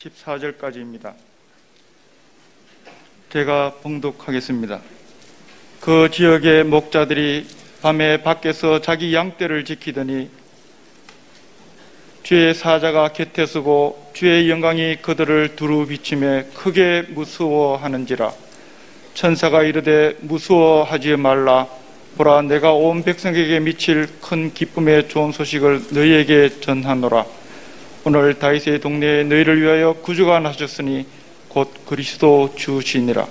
14절까지입니다. 제가 봉독하겠습니다. 그 지역의 목자들이 밤에 밖에서 자기 양떼를 지키더니 주의 사자가 곁에 서고 주의 영광이 그들을 두루 비치매 크게 무서워하는지라. 천사가 이르되 무서워하지 말라. 보라, 내가 온 백성에게 미칠 큰 기쁨의 좋은 소식을 너희에게 전하노라. 오늘 다윗의 동네에 너희를 위하여 구주가 나셨으니 곧 그리스도 주시니라.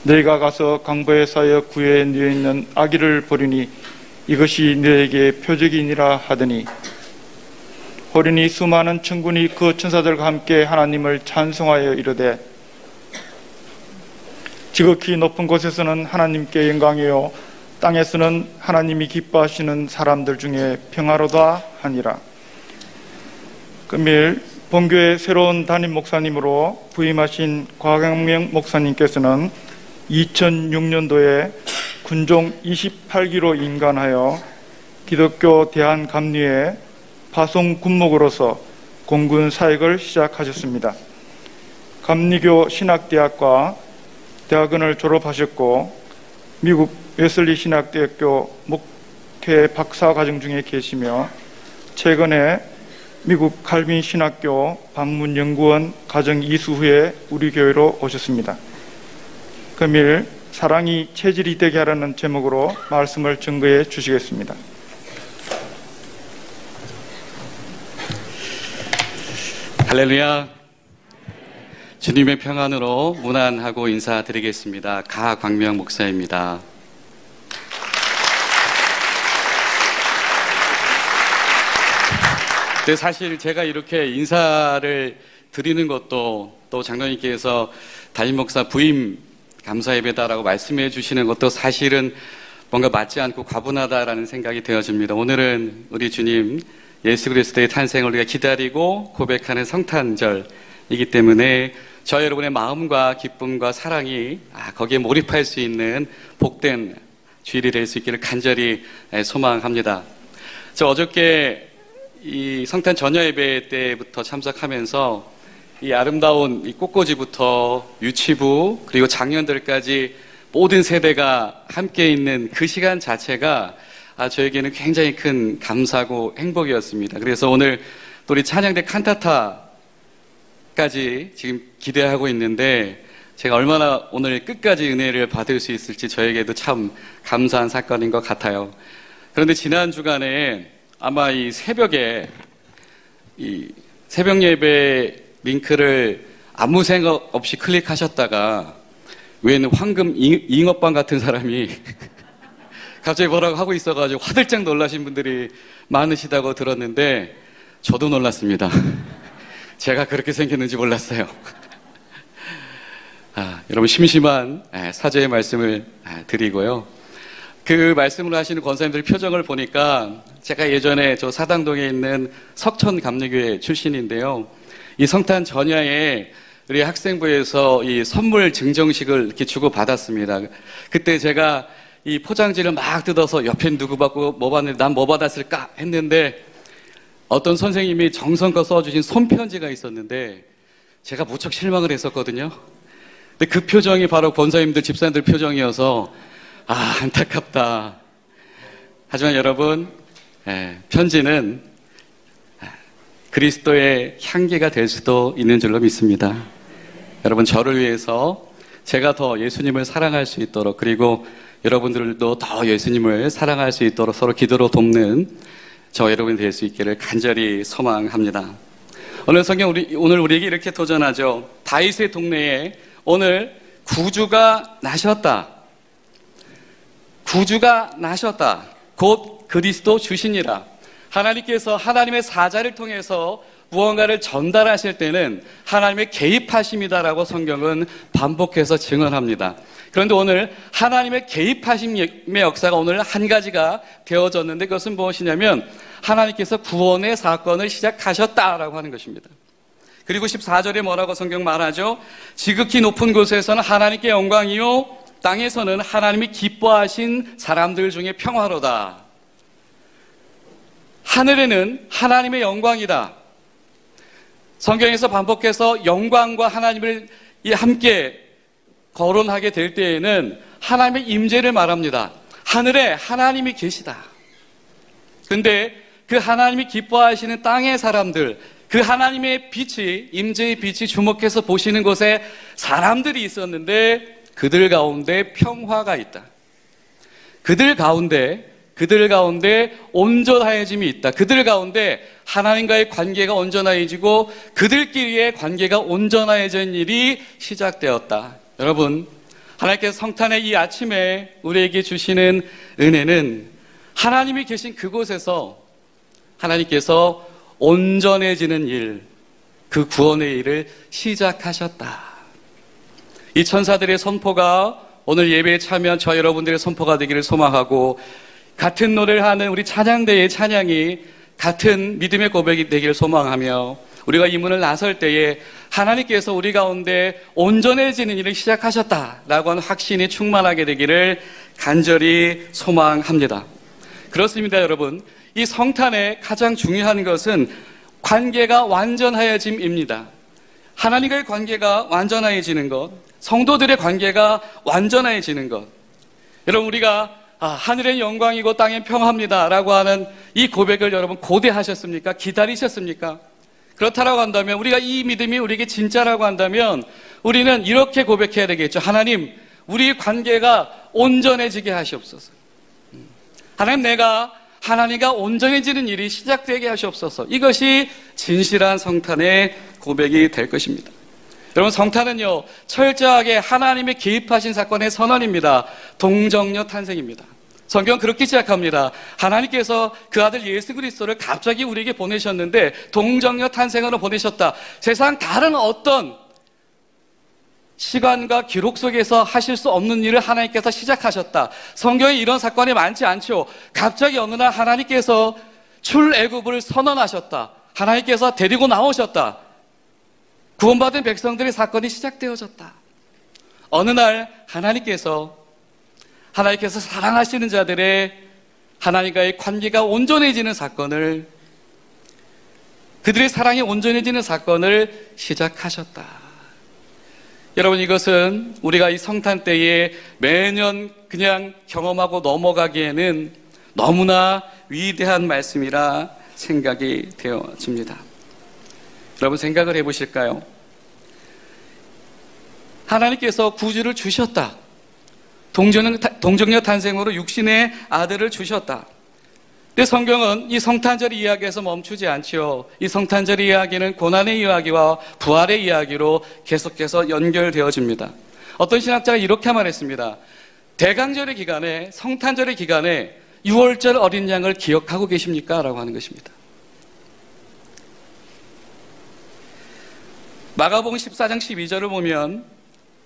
너희가 가서 강보에 쌓여 구에 누워 있는 아기를 보리니 이것이 너희에게 표적이니라 하더니, 호련히 수많은 천군이 그 천사들과 함께 하나님을 찬송하여 이르되, 지극히 높은 곳에서는 하나님께 영광이요 땅에서는 하나님이 기뻐하시는 사람들 중에 평화로다 하니라. 금일 본교의 새로운 담임 목사님으로 부임하신 곽영명 목사님께서는 2006년도에 군종 28기로 인간하여 기독교 대한감리회 파송 군목으로서 공군 사역을 시작하셨습니다. 감리교 신학대학과 대학원을 졸업하셨고 미국 웨슬리 신학대학교 목회 박사과정 중에 계시며 최근에 미국 칼빈 신학교 방문연구원 과정 이수 후에 우리 교회로 오셨습니다. 금일 사랑이 체질이 되게 하라는 제목으로 말씀을 증거해 주시겠습니다. 할렐루야. 주님의 평안으로 문안하고 인사드리겠습니다. 가광명 목사입니다. 근데 사실 제가 이렇게 인사를 드리는 것도, 또 장로님께서 담임 목사 부임 감사 예배다라고 말씀해 주시는 것도 사실은 뭔가 맞지 않고 과분하다라는 생각이 되어집니다. 오늘은 우리 주님 예수 그리스도의 탄생을 우리가 기다리고 고백하는 성탄절이기 때문에 저 여러분의 마음과 기쁨과 사랑이 거기에 몰입할 수 있는 복된 주일이 될 수 있기를 간절히 소망합니다. 저 어저께 이 성탄 전야 예배 때부터 참석하면서 이 아름다운 이 꽃꽂이부터 유치부 그리고 장년들까지 모든 세대가 함께 있는 그 시간 자체가 저에게는 굉장히 큰 감사고 행복이었습니다. 그래서 오늘 또 우리 찬양대 칸타타까지 지금 기대하고 있는데 제가 얼마나 오늘 끝까지 은혜를 받을 수 있을지 저에게도 참 감사한 사건인 것 같아요. 그런데 지난 주간에 아마 이 새벽에 이 새벽 예배 링크를 아무 생각 없이 클릭하셨다가 웬 황금 잉어빵 같은 사람이 갑자기 뭐라고 하고 있어가지고 화들짝 놀라신 분들이 많으시다고 들었는데 저도 놀랐습니다. 제가 그렇게 생겼는지 몰랐어요. 여러분 심심한 사죄의 말씀을 드리고요. 그 말씀을 하시는 권사님들 표정을 보니까 제가 예전에 저 사당동에 있는 석천감리교회 출신인데요. 이 성탄 전야에 우리 학생부에서 이 선물 증정식을 이렇게 주고 받았습니다. 그때 제가 이 포장지를 막 뜯어서 옆엔 누구 받고 뭐 받는데 난 뭐 받았을까 했는데 어떤 선생님이 정성껏 써주신 손편지가 있었는데 제가 무척 실망을 했었거든요. 근데 그 표정이 바로 권사님들, 집사님들 표정이어서 안타깝다. 하지만 여러분, 편지는 그리스도의 향기가 될 수도 있는 줄로 믿습니다. 여러분, 저를 위해서 제가 더 예수님을 사랑할 수 있도록, 그리고 여러분들도 더 예수님을 사랑할 수 있도록 서로 기도로 돕는 저 여러분이 될 수 있기를 간절히 소망합니다. 오늘 성경 오늘 우리에게 이렇게 도전하죠. 다윗의 동네에 오늘 구주가 나셨다. 구주가 나셨다. 곧 그리스도 주시니라. 하나님께서 하나님의 사자를 통해서 무언가를 전달하실 때는 하나님의 개입하심이다라고 성경은 반복해서 증언합니다. 그런데 오늘 하나님의 개입하심의 역사가 오늘 한 가지가 되어졌는데 그것은 무엇이냐면 하나님께서 구원의 사건을 시작하셨다라고 하는 것입니다. 그리고 14절에 뭐라고 성경 말하죠? 지극히 높은 곳에서는 하나님께 영광이요 땅에서는 하나님이 기뻐하신 사람들 중에 평화로다. 하늘에는 하나님의 영광이다. 성경에서 반복해서 영광과 하나님을 함께 거론하게 될 때에는 하나님의 임재를 말합니다. 하늘에 하나님이 계시다. 근데 그 하나님이 기뻐하시는 땅의 사람들, 그 하나님의 빛이, 임재의 빛이 주목해서 보시는 곳에 사람들이 있었는데 그들 가운데 평화가 있다. 그들 가운데 온전하여짐이 있다. 그들 가운데 하나님과의 관계가 온전해지고 그들끼리의 관계가 온전해진 일이 시작되었다. 여러분, 하나님께서 성탄의 이 아침에 우리에게 주시는 은혜는 하나님이 계신 그곳에서 하나님께서 온전해지는 일, 그 구원의 일을 시작하셨다. 이 천사들의 선포가 오늘 예배에 참여한 저 여러분들의 선포가 되기를 소망하고, 같은 노래를 하는 우리 찬양대의 찬양이 같은 믿음의 고백이 되기를 소망하며, 우리가 이 문을 나설 때에 하나님께서 우리 가운데 온전해지는 일을 시작하셨다라고 하는 확신이 충만하게 되기를 간절히 소망합니다. 그렇습니다, 여러분. 이 성탄의 가장 중요한 것은 관계가 완전하여짐입니다. 하나님과의 관계가 완전해지는 것, 성도들의 관계가 완전해지는 것. 여러분, 우리가 하늘의 영광이고 땅의 평화입니다 라고 하는 이 고백을 여러분 고대하셨습니까? 기다리셨습니까? 그렇다라고 한다면, 우리가 이 믿음이 우리에게 진짜라고 한다면 우리는 이렇게 고백해야 되겠죠. 하나님, 우리 관계가 온전해지게 하시옵소서. 하나님, 내가 하나님과 온전해지는 일이 시작되게 하시옵소서. 이것이 진실한 성탄의 고백이 될 것입니다. 여러분, 성탄은요, 철저하게 하나님의 개입하신 사건의 선언입니다. 동정녀 탄생입니다. 성경은 그렇게 시작합니다. 하나님께서 그 아들 예수 그리스도를 갑자기 우리에게 보내셨는데 동정녀 탄생으로 보내셨다. 세상 다른 어떤 시간과 기록 속에서 하실 수 없는 일을 하나님께서 시작하셨다. 성경에 이런 사건이 많지 않죠. 갑자기 어느 날 하나님께서 출애굽을 선언하셨다. 하나님께서 데리고 나오셨다. 구원받은 백성들의 사건이 시작되어졌다. 어느 날 하나님께서 사랑하시는 자들의 하나님과의 관계가 온전해지는 사건을, 그들의 사랑이 온전해지는 사건을 시작하셨다. 여러분, 이것은 우리가 이 성탄 때에 매년 그냥 경험하고 넘어가기에는 너무나 위대한 말씀이라 생각이 되어집니다. 여러분, 생각을 해보실까요? 하나님께서 구주를 주셨다. 동정녀 탄생으로 육신의 아들을 주셨다. 근데 성경은 이 성탄절 이야기에서 멈추지 않지요. 이 성탄절 이야기는 고난의 이야기와 부활의 이야기로 계속해서 연결되어집니다. 어떤 신학자가 이렇게 말했습니다. 대강절의 기간에, 성탄절의 기간에 6월절 어린 양을 기억하고 계십니까? 라고 하는 것입니다. 마가복음 14장 12절을 보면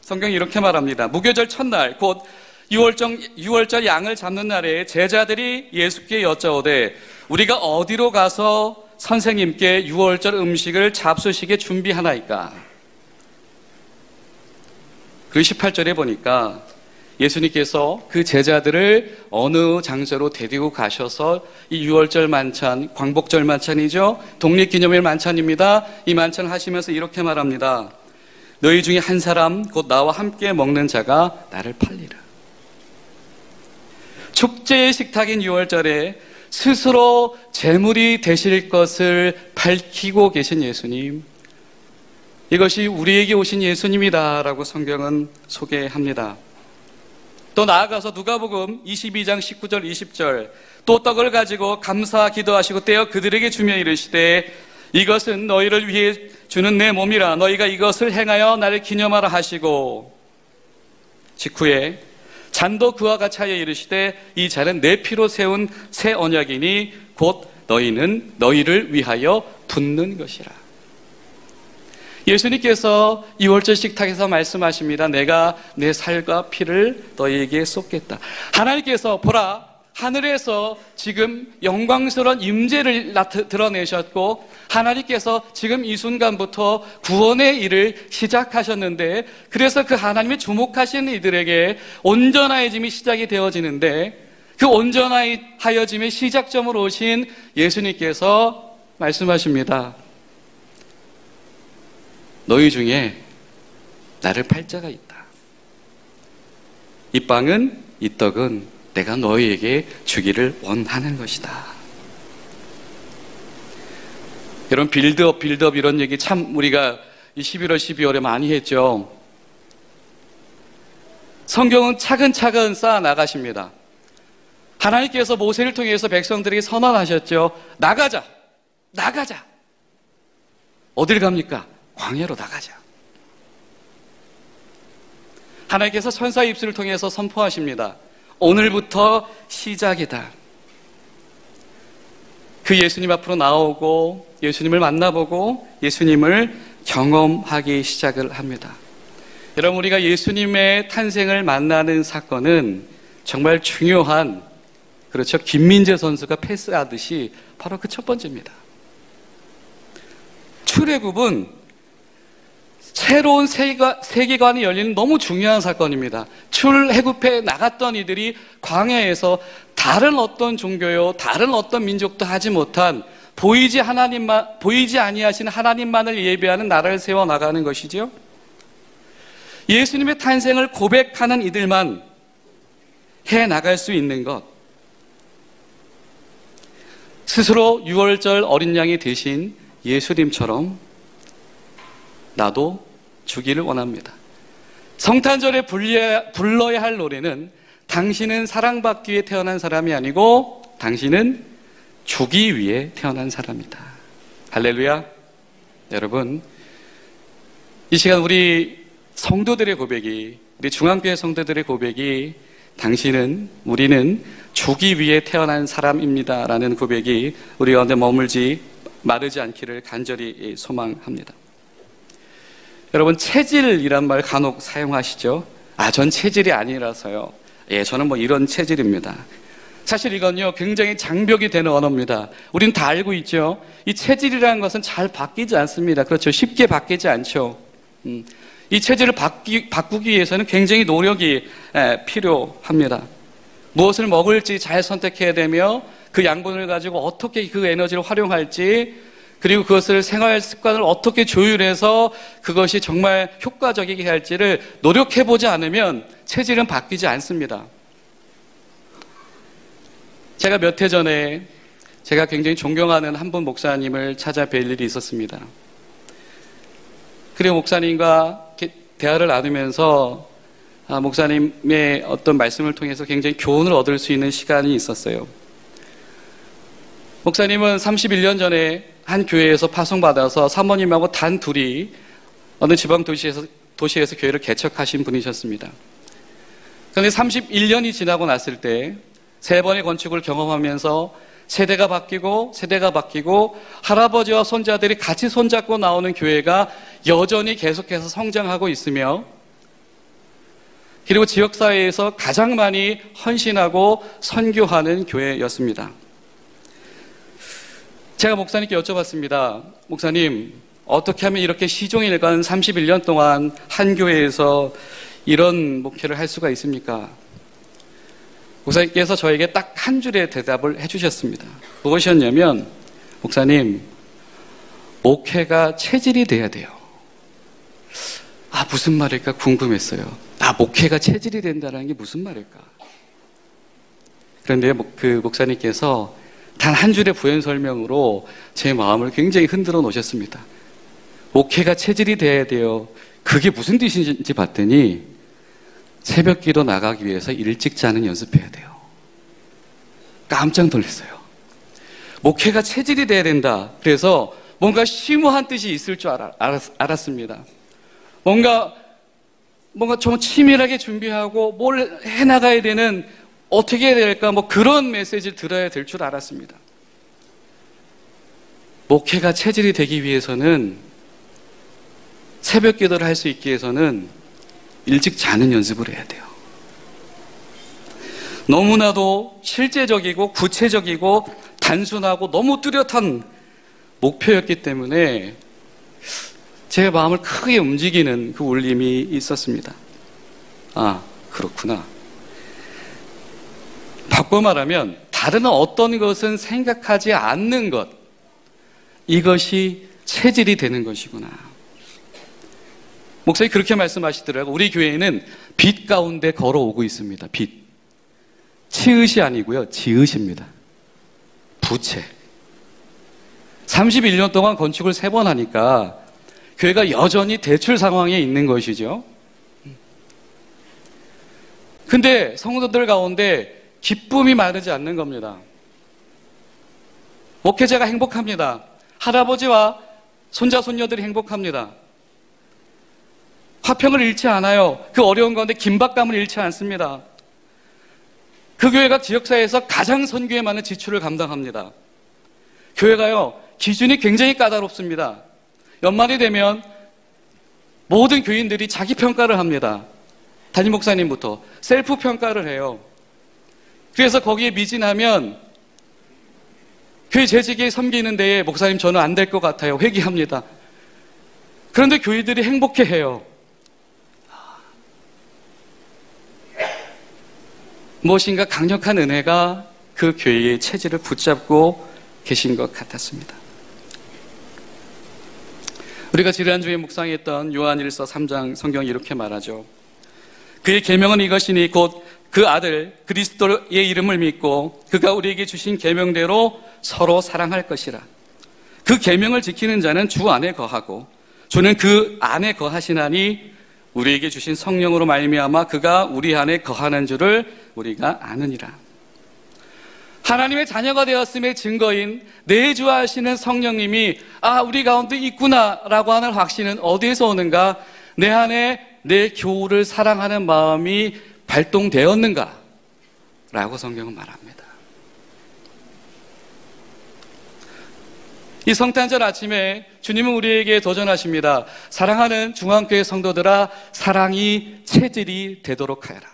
성경이 이렇게 말합니다. 무교절 첫날 곧 6월절 양을 잡는 날에 제자들이 예수께 여짜오되 우리가 어디로 가서 선생님께 6월절 음식을 잡수시게 준비하나이까? 그 18절에 보니까 예수님께서 그 제자들을 어느 장소로 데리고 가셔서 이 6월절 만찬, 광복절 만찬이죠. 독립기념일 만찬입니다. 이 만찬을 하시면서 이렇게 말합니다. 너희 중에 한 사람 곧 나와 함께 먹는 자가 나를 팔리라. 축제의 식탁인 6월절에 스스로 제물이 되실 것을 밝히고 계신 예수님, 이것이 우리에게 오신 예수님이다라고 성경은 소개합니다. 또 나아가서 누가복음 22장 19절 20절 또 떡을 가지고 감사 기도하시고 떼어 그들에게 주며 이르시되 이것은 너희를 위해 주는 내 몸이라 너희가 이것을 행하여 나를 기념하라 하시고 직후에 잔도 그와 같이 하여 이르시되 이 잔은 내 피로 세운 새 언약이니 곧 너희는 너희를 위하여 붓는 것이라. 예수님께서 6월절 식탁에서 말씀하십니다. 내가 내 살과 피를 너희에게 쏟겠다. 하나님께서 보라, 하늘에서 지금 영광스러운 임재를 드러내셨고 하나님께서 지금 이 순간부터 구원의 일을 시작하셨는데, 그래서 그 하나님의 주목하시는 이들에게 온전하여짐이 시작이 되어지는데, 그 온전하여짐의 시작점으로 오신 예수님께서 말씀하십니다. 너희 중에 나를 팔 자가 있다. 이 빵은, 이 떡은 내가 너희에게 주기를 원하는 것이다. 여러분, 빌드업 이런 얘기 참 우리가 이 11월, 12월에 많이 했죠. 성경은 차근차근 쌓아 나가십니다. 하나님께서 모세를 통해서 백성들에게 선언하셨죠. 나가자. 어딜 갑니까? 광야로 나가자. 하나님께서 천사의 입술을 통해서 선포하십니다. 오늘부터 시작이다. 그 예수님 앞으로 나오고 예수님을 만나보고 예수님을 경험하기 시작을 합니다. 여러분, 우리가 예수님의 탄생을 만나는 사건은 정말 중요한, 그렇죠, 김민재 선수가 패스하듯이 바로 그 첫 번째입니다. 출애굽은 새로운 세계관이 열리는 너무 중요한 사건입니다. 출애굽해 나갔던 이들이 광야에서 다른 어떤 종교요, 다른 어떤 민족도 하지 못한 보이지 아니하신 하나님만을 예배하는 나라를 세워 나가는 것이지요. 예수님의 탄생을 고백하는 이들만 해 나갈 수 있는 것. 스스로 유월절 어린 양이 되신 예수님처럼 나도 주기를 원합니다. 성탄절에 불러야 할 노래는 당신은 사랑받기 위해 태어난 사람이 아니고 당신은 주기 위해 태어난 사람이다. 할렐루야. 여러분, 이 시간 우리 성도들의 고백이, 우리 중앙교회 성도들의 고백이 우리는 주기 위해 태어난 사람입니다 라는 고백이 우리 가운데 마르지 않기를 간절히 소망합니다. 여러분, 체질이란 말 간혹 사용하시죠? 전 체질이 아니라서요. 저는 이런 체질입니다. 사실 이건요, 굉장히 장벽이 되는 언어입니다. 우리는 다 알고 있죠? 이 체질이라는 것은 잘 바뀌지 않습니다. 그렇죠? 쉽게 바뀌지 않죠. 이 체질을 바꾸기 위해서는 굉장히 노력이 필요합니다. 무엇을 먹을지 잘 선택해야 되며 그 양분을 가지고 어떻게 그 에너지를 활용할지, 그리고 그것을 생활 습관을 어떻게 조율해서 그것이 정말 효과적이게 할지를 노력해보지 않으면 체질은 바뀌지 않습니다. 제가 몇 해 전에 제가 굉장히 존경하는 한 분 목사님을 찾아뵐 일이 있었습니다. 그리고 목사님과 대화를 나누면서 목사님의 어떤 말씀을 통해서 굉장히 교훈을 얻을 수 있는 시간이 있었어요. 목사님은 31년 전에 한 교회에서 파송받아서 사모님하고 단 둘이 어느 지방 도시에서 교회를 개척하신 분이셨습니다. 그런데 31년이 지나고 났을 때 세 번의 건축을 경험하면서 세대가 바뀌고 할아버지와 손자들이 같이 손잡고 나오는 교회가 여전히 계속해서 성장하고 있으며, 그리고 지역사회에서 가장 많이 헌신하고 선교하는 교회였습니다. 제가 목사님께 여쭤봤습니다. 목사님, 어떻게 하면 이렇게 시종일관 31년 동안 한 교회에서 이런 목회를 할 수가 있습니까? 목사님께서 저에게 딱 한 줄의 대답을 해주셨습니다. 무엇이었냐면, 목사님, 목회가 체질이 돼야 돼요. 무슨 말일까 궁금했어요. 목회가 체질이 된다는 게 무슨 말일까? 그런데 그 목사님께서 단 한 줄의 부연 설명으로 제 마음을 굉장히 흔들어 놓으셨습니다. 목회가 체질이 돼야 돼요. 그게 무슨 뜻인지 봤더니 새벽 기도 나가기 위해서 일찍 자는 연습해야 돼요. 깜짝 놀랐어요. 목회가 체질이 돼야 된다. 그래서 뭔가 심오한 뜻이 있을 줄 알았습니다. 뭔가 좀 치밀하게 준비하고 뭘 해나가야 되는, 어떻게 해야 될까, 그런 메시지를 들어야 될 줄 알았습니다. 목회가 체질이 되기 위해서는, 새벽 기도를 할 수 있기 위해서는 일찍 자는 연습을 해야 돼요. 너무나도 실제적이고 구체적이고 단순하고 너무 뚜렷한 목표였기 때문에 제 마음을 크게 움직이는 그 울림이 있었습니다. 그렇구나. 바꿔 말하면 다른 어떤 것은 생각하지 않는 것, 이것이 체질이 되는 것이구나. 목사님 그렇게 말씀하시더라고요. 우리 교회는 빛 가운데 걸어오고 있습니다. 빛. 치읓이 아니고요. 지읒입니다. 부채. 31년 동안 건축을 3번 하니까 교회가 여전히 대출 상황에 있는 것이죠. 근데 성도들 가운데 기쁨이 마르지 않는 겁니다. 목회자가 행복합니다. 할아버지와 손자, 손녀들이 행복합니다. 화평을 잃지 않아요. 그 어려운 가운데 긴박감을 잃지 않습니다. 그 교회가 지역사회에서 가장 선교에 많은 지출을 감당합니다. 교회가요, 기준이 굉장히 까다롭습니다. 연말이 되면 모든 교인들이 자기 평가를 합니다. 담임 목사님부터 셀프 평가를 해요. 그래서 거기에 미진하면 교회 재직에 섬기는 데에 목사님 저는 안 될 것 같아요. 회개합니다. 그런데 교회들이 행복해해요. 무엇인가 강력한 은혜가 그 교회의 체질을 붙잡고 계신 것 같았습니다. 우리가 지난주에 묵상했던 요한일서 3장 성경이 이렇게 말하죠. 그의 계명은 이것이니 곧 그 아들 그리스도의 이름을 믿고 그가 우리에게 주신 계명대로 서로 사랑할 것이라. 그 계명을 지키는 자는 주 안에 거하고 주는 그 안에 거하시나니 우리에게 주신 성령으로 말미암아 그가 우리 안에 거하는 줄을 우리가 아느니라. 하나님의 자녀가 되었음의 증거인 내주하시는 성령님이 우리 가운데 있구나라고 하는 확신은 어디에서 오는가? 내 안에 내 교우를 사랑하는 마음이 발동되었는가? 라고 성경은 말합니다. 이 성탄절 아침에 주님은 우리에게 도전하십니다. 사랑하는 중앙교회 성도들아, 사랑이 체질이 되도록 하여라.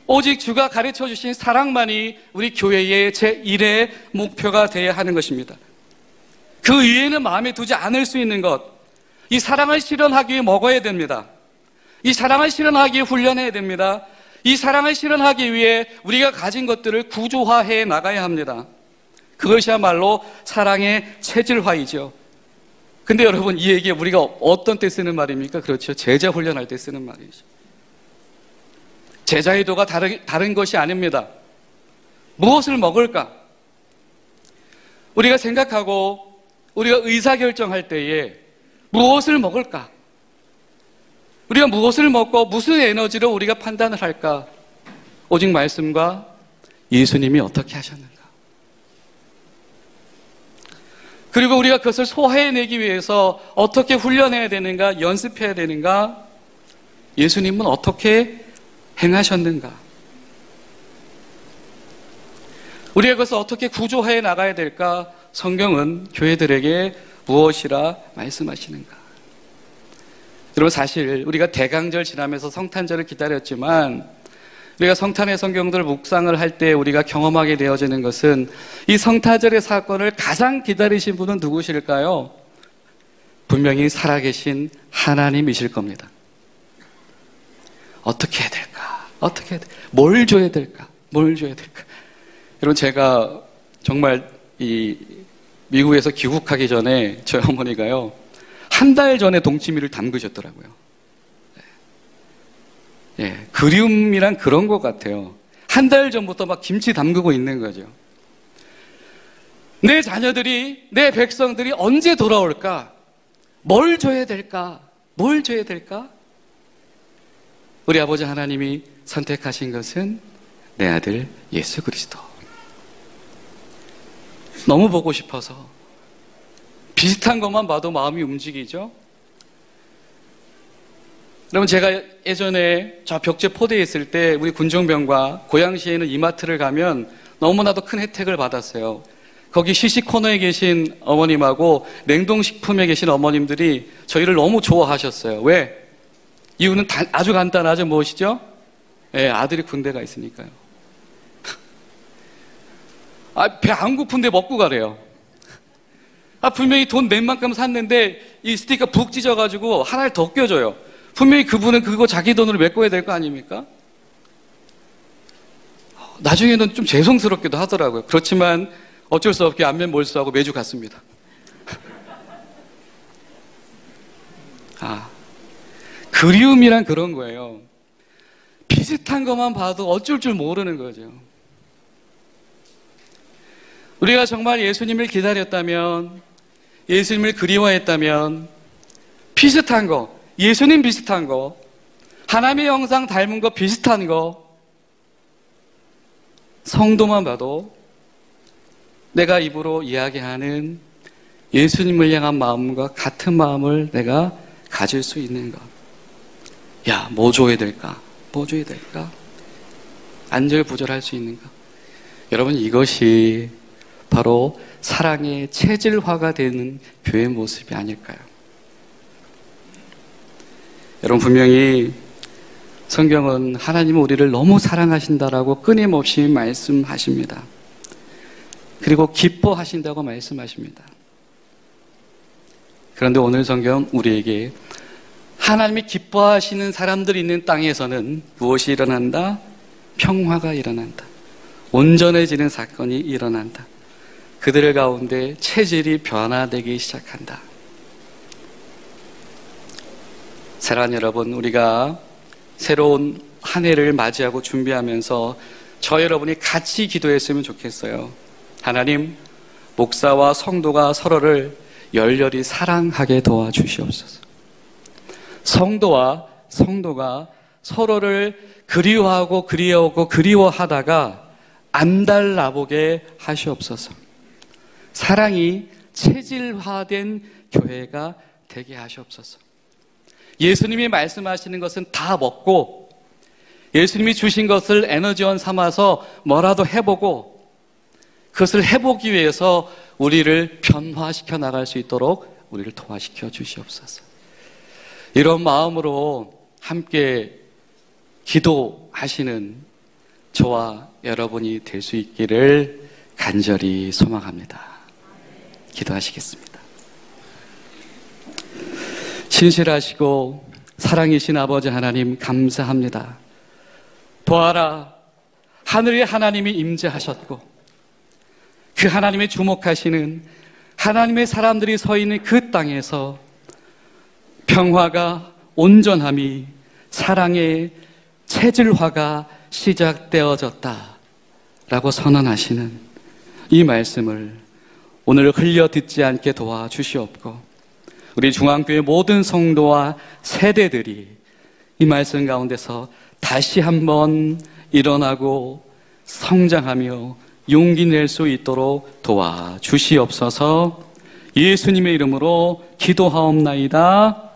오직 주가 가르쳐 주신 사랑만이 우리 교회의 제1의 목표가 되어야 하는 것입니다. 그 위에는 마음에 두지 않을 수 있는 것, 이 사랑을 실현하기 위해 먹어야 됩니다. 이 사랑을 실현하기 위해 훈련해야 됩니다. 이 사랑을 실현하기 위해 우리가 가진 것들을 구조화해 나가야 합니다. 그것이야말로 사랑의 체질화이죠. 근데 여러분, 이 얘기 우리가 어떤 때 쓰는 말입니까? 그렇죠. 제자 훈련할 때 쓰는 말이죠. 제자의 도가 다른 것이 아닙니다. 무엇을 먹을까? 우리가 생각하고 우리가 의사결정할 때에 무엇을 먹을까? 우리가 무엇을 먹고 무슨 에너지로 우리가 판단을 할까? 오직 말씀과 예수님이 어떻게 하셨는가? 그리고 우리가 그것을 소화해내기 위해서 어떻게 훈련해야 되는가? 연습해야 되는가? 예수님은 어떻게 행하셨는가? 우리가 그것을 어떻게 구조해 나가야 될까? 성경은 교회들에게 무엇이라 말씀하시는가? 여러분, 사실 우리가 대강절 지나면서 성탄절을 기다렸지만 우리가 성탄의 성경들을 묵상을 할 때 우리가 경험하게 되어지는 것은 이 성탄절의 사건을 가장 기다리신 분은 누구실까요? 분명히 살아계신 하나님이실 겁니다. 어떻게 해야 될까? 어떻게 해야 될까? 뭘 줘야 될까? 뭘 줘야 될까? 여러분, 제가 정말 미국에서 귀국하기 전에 저희 어머니가요, 한 달 전에 동치미를 담그셨더라고요. 예, 그리움이란 그런 것 같아요. 한 달 전부터 막 김치 담그고 있는 거죠. 내 자녀들이, 내 백성들이 언제 돌아올까? 뭘 줘야 될까? 뭘 줘야 될까? 우리 아버지 하나님이 선택하신 것은 내 아들 예수 그리스도. 너무 보고 싶어서 비슷한 것만 봐도 마음이 움직이죠. 여러분, 제가 예전에 저 벽제 포대에 있을 때 우리 군종병과 고양시에 있는 이마트를 가면 너무나도 큰 혜택을 받았어요. 거기 시식 코너에 계신 어머님하고 냉동식품에 계신 어머님들이 저희를 너무 좋아하셨어요. 왜? 이유는 아주 간단하죠. 무엇이죠? 예, 아들이 군대가 있으니까요. 배 안 고픈데 먹고 가래요. 분명히 돈 낸 만큼 샀는데 이 스티커 북 찢어가지고 하나를 더 껴줘요. 분명히 그분은 그거 자기 돈으로 메꿔야 될 거 아닙니까? 나중에는 좀 죄송스럽기도 하더라고요. 그렇지만 어쩔 수 없게 안면 몰수하고 매주 갔습니다. 그리움이란 그런 거예요. 비슷한 것만 봐도 어쩔 줄 모르는 거죠. 우리가 정말 예수님을 기다렸다면, 예수님을 그리워했다면, 비슷한 거, 예수님 비슷한 거, 하나님의 형상 닮은 거 비슷한 거, 성도만 봐도 내가 입으로 이야기하는 예수님을 향한 마음과 같은 마음을 내가 가질 수 있는 것. 야, 뭐 줘야 될까? 뭐 줘야 될까? 안절부절할 수 있는 것. 여러분, 이것이 바로 사랑의 체질화가 되는 교회의 모습이 아닐까요? 여러분, 분명히 성경은 하나님은 우리를 너무 사랑하신다라고 끊임없이 말씀하십니다. 그리고 기뻐하신다고 말씀하십니다. 그런데 오늘 성경 우리에게 하나님이 기뻐하시는 사람들이 있는 땅에서는 무엇이 일어난다? 평화가 일어난다. 온전해지는 사건이 일어난다. 그들 가운데 체질이 변화되기 시작한다. 사랑하는 여러분, 우리가 새로운 한 해를 맞이하고 준비하면서 저 여러분이 같이 기도했으면 좋겠어요. 하나님, 목사와 성도가 서로를 열렬히 사랑하게 도와주시옵소서. 성도가 서로를 그리워하고 그리워하다가 안달나보게 하시옵소서. 사랑이 체질화된 교회가 되게 하시옵소서. 예수님이 말씀하시는 것은 다 먹고, 예수님이 주신 것을 에너지원 삼아서 뭐라도 해보고, 그것을 해보기 위해서 우리를 변화시켜 나갈 수 있도록 우리를 도와시켜 주시옵소서. 이런 마음으로 함께 기도하시는 저와 여러분이 될 수 있기를 간절히 소망합니다. 기도하시겠습니다. 신실하시고 사랑이신 아버지 하나님, 감사합니다. 보아라, 하늘의 하나님이 임재하셨고 그 하나님의 주목하시는 하나님의 사람들이 서 있는 그 땅에서 평화가, 온전함이, 사랑의 체질화가 시작되어졌다라고 선언하시는 이 말씀을 오늘 흘려 듣지 않게 도와주시옵고, 우리 중앙교회 모든 성도와 세대들이 이 말씀 가운데서 다시 한번 일어나고 성장하며 용기 낼 수 있도록 도와주시옵소서. 예수님의 이름으로 기도하옵나이다.